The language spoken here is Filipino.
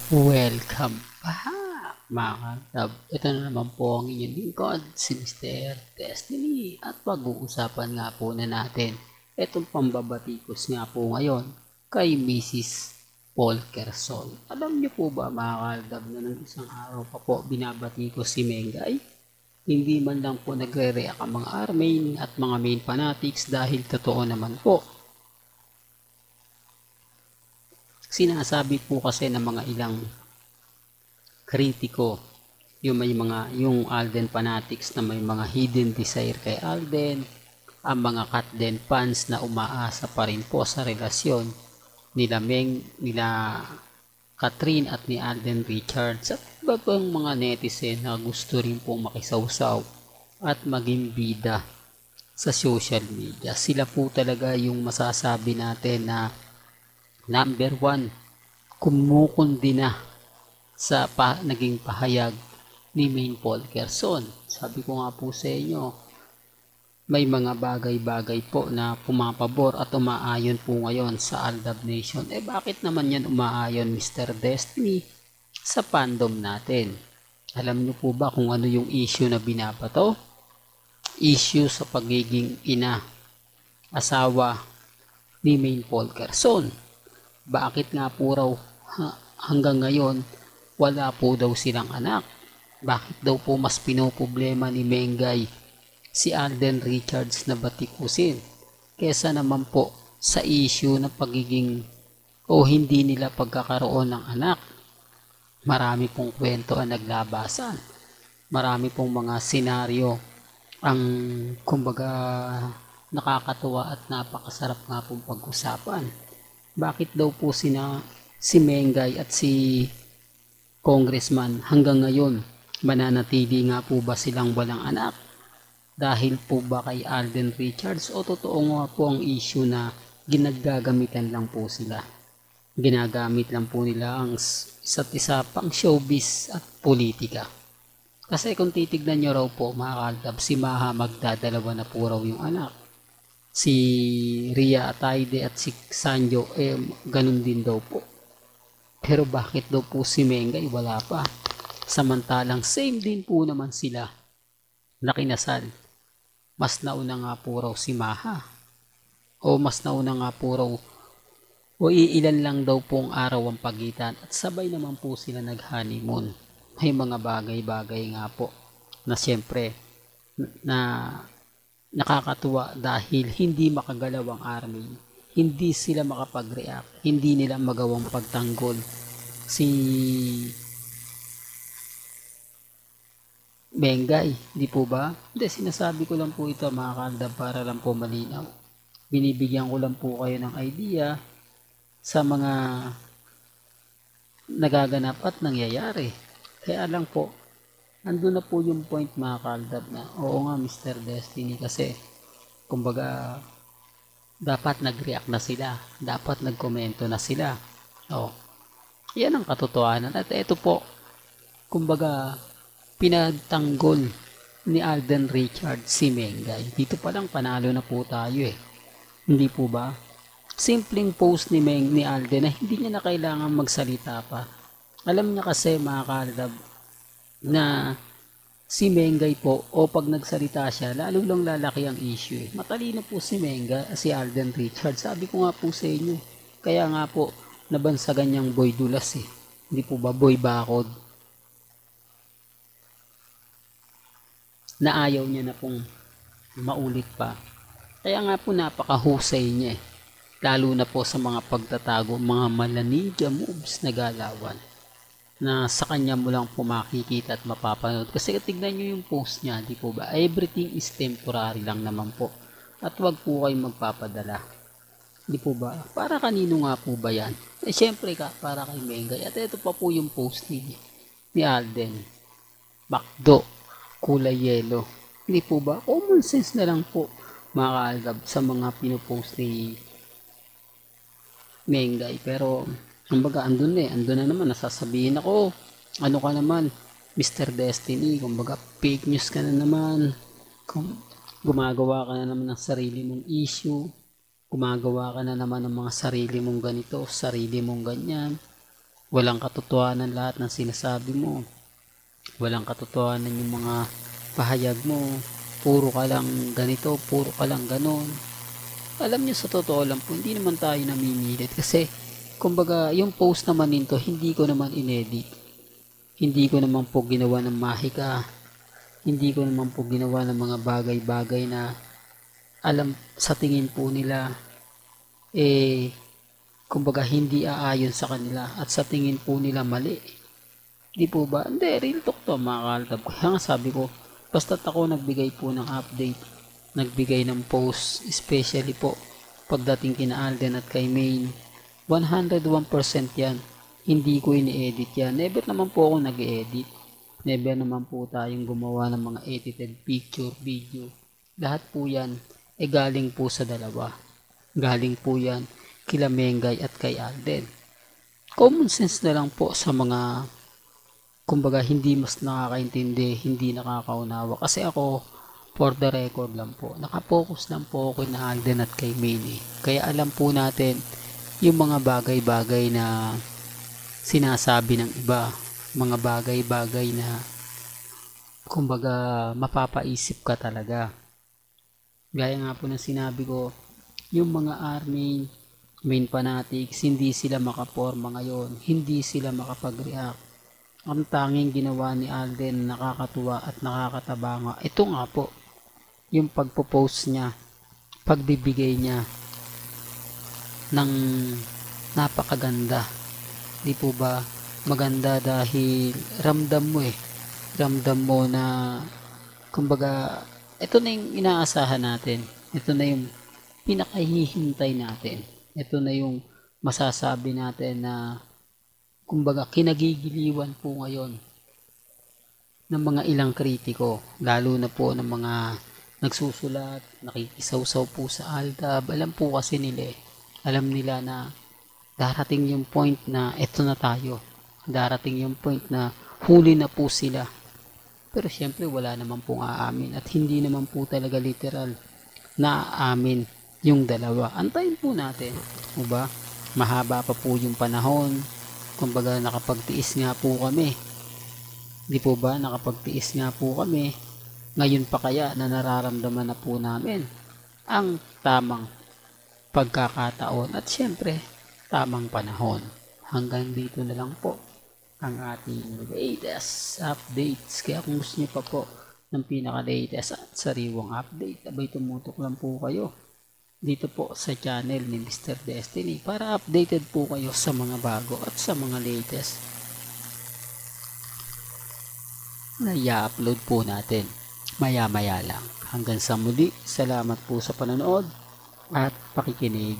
Welcome back mga kalab. Ito na naman po ang inyong lingkod, si Mr. Destiny. At pag-uusapan nga po na natin itong pambabatikos nga po ngayon kay Mrs. Paul Quezon. Alam niyo po ba mga kalab na ng isang araw pa po binabatikos si Mengay? Hindi man lang po nagre-react ang mga armain at mga main fanatics dahil totoo naman po. Sinasabi po kasi ng mga ilang kritiko yung Alden fanatics na may mga hidden desire kay Alden, ang mga Katden fans na umaasa pa rin po sa relasyon nila Catherine at ni Alden Richards at iba pang mga netizen na gusto rin po makisawsaw at maging bida sa social media. Sila po talaga yung masasabi natin na number 1, kumukundi na sa naging pahayag ni Main Paul Quezon. Sabi ko nga po sa inyo, may mga bagay-bagay po na pumapabor at umaayon po ngayon sa Aldab Nation. Bakit naman yan umaayon, Mr. Destiny, sa fandom natin? Alam niyo po ba kung ano yung issue na binabato? Issue sa pagiging ina, asawa ni Main Paul Quezon. Bakit nga po raw hanggang ngayon wala po daw silang anak? Bakit daw po mas pinoproblema ni Mengay si Alden Richards na batikusin kesa naman po sa issue ng pagiging hindi nila pagkakaroon ng anak? Marami pong kwento ang naglabasan. Marami pong mga senaryo ang kumbaga nakakatuwa at napakasarap nga pong pag-usapan. Bakit daw po si Mengay at si Congressman hanggang ngayon mananatili nga po ba silang walang anak? Dahil po ba kay Alden Richards o totoo nga po ang issue na ginagagamitan lang po sila? Ginagamit lang po nila ang isa't isa pang showbiz at politika. Kasi kung titignan nyo raw po mga kalab, si Maha magdadalawa na po raw yung anak. Si Ria Ataide at si Sanjo ganun din daw po. Pero bakit daw po si Mengay wala pa? Samantalang same din po naman sila na kinasal. Mas nauna nga po raw si Maha. O mas nauna nga po raw iilan lang daw pong araw ang pagitan at sabay naman po sila nag-honeymoon. May mga bagay-bagay nga po na siyempre na nakakatuwa dahil hindi makagalaw ang army, hindi sila makapag-react, hindi nila magawang pagtanggol si Mengay, di po ba? Hindi, sinasabi ko lang po ito mga kaldab para lang po malinaw. Binibigyan ko lang po kayo ng idea sa mga nagaganap at nangyayari. Kaya lang po, andun na po yung point mga kaldab na oo nga Mr. Destiny kasi kumbaga dapat nag-react na sila, dapat nagkomento na sila. Yan ang katotohanan at ito po kumbaga pinagtanggol ni Alden Richards si Mengay. Dito pa lang panalo na po tayo hindi po ba? Simpleng post ni Alden na hindi niya na kailangan magsalita pa. Alam niya kasi mga kaldab na si Mengay po o pag nagsalita siya lalo lang lalaki ang issue Matalino po si Alden Richards. Sabi ko nga po sa inyo, kaya nga po nabansagan niyang Boy Dulas hindi po ba Boy Bakod, na ayaw niya na pong maulit pa. Kaya nga po napakahusay niya lalo na po sa mga pagtatago, mga malanidya moves na galawan na sa kanya mo lang po makikita at mapapanood. Kasi tignan nyo yung post niya, di po ba? Everything is temporary lang naman po. At wag po kayong magpapadala. Di po ba? Para kanino nga po ba yan? Syempre para kay Mengay. At ito pa po yung post ni Alden. Bakdo, kulay yelo. Di po ba? Common sense na lang po mga kaalgab sa mga pinopost ni Mengay. Pero kumbaga andun na naman nasasabihin ako, ano ka naman Mr. Destiny, kumbaga fake news ka na naman, gumagawa ka na naman ng sarili mong issue, gumagawa ka na naman ng mga sarili mong ganito, sarili mong ganyan. Walang katotohanan lahat ng sinasabi mo. Walang katotohanan yung mga pahayag mo. Puro ka lang ganito, puro ka lang ganon. Alam niyo, sa totoo lang po, hindi naman tayo namimilit kasi kumbaga yung post naman nito hindi ko naman inedit. Hindi ko naman po ginawa ng mahika. Hindi ko naman po ginawa ng mga bagay-bagay na alam sa tingin po nila kumbaga hindi aayon sa kanila at sa tingin po nila mali. Di po ba? Hindi, real talk to mga kaltab. Kaya nga sabi ko, basta't ako nagbigay po ng update, nagbigay ng post, especially po pagdating kina Alden at kay Maine, 101% yan. Hindi ko ini-edit yan. Never naman po ako nag-edit. Never naman po tayong gumawa ng mga edited picture, video. Lahat po yan galing po sa dalawa. Galing po yan kila Mengay at kay Alden. Common sense na lang po sa mga kumbaga hindi mas nakakaintindi, hindi nakakaunawa. Kasi ako, for the record lang po, nakapokus lang po ako na Alden at kay Maine. Kaya alam po natin yung mga bagay-bagay na sinasabi ng iba, mga bagay-bagay na kumbaga mapapaisip ka talaga. Gaya nga po ng sinabi ko, yung mga army main fanatics, hindi sila makaporma ngayon, hindi sila makapag-react. Ang tanging ginawa ni Alden nakakatuwa at nakakatabanga, ito nga po yung pagpo-post niya, pagbibigay niya ng napakaganda. Di po ba maganda dahil ramdam mo na kumbaga ito na yung inaasahan natin, ito na yung pinakahihintay natin, ito na yung masasabi natin na kumbaga kinagigiliwan po ngayon ng mga ilang kritiko, lalo na po ng mga nagsusulat, nakikisawsaw po sa Aldab. Alam po kasi nila alam nila na darating yung point na eto na tayo, darating yung point na huli na po sila. Pero syempre wala naman pong aamin at hindi naman po talaga literal na aamin yung dalawa. Antayin po natin, diba? Mahaba pa po yung panahon, kumbaga nakapagtiis nga po kami, di po ba, nakapagtiis nga po kami. Ngayon pa kaya na nararamdaman na po namin ang tamang pagkakataon at syempre tamang panahon. Hanggang dito na lang po ang ating latest updates. Kaya kung gusto nyo pa po ng pinaka-latest at sariwang update, abay tumutok lang po kayo dito po sa channel ni Mr. Destiny para updated po kayo sa mga bago at sa mga latest na i-upload po natin maya-maya lang. Hanggang sa muli, salamat po sa panonood at pakikinig.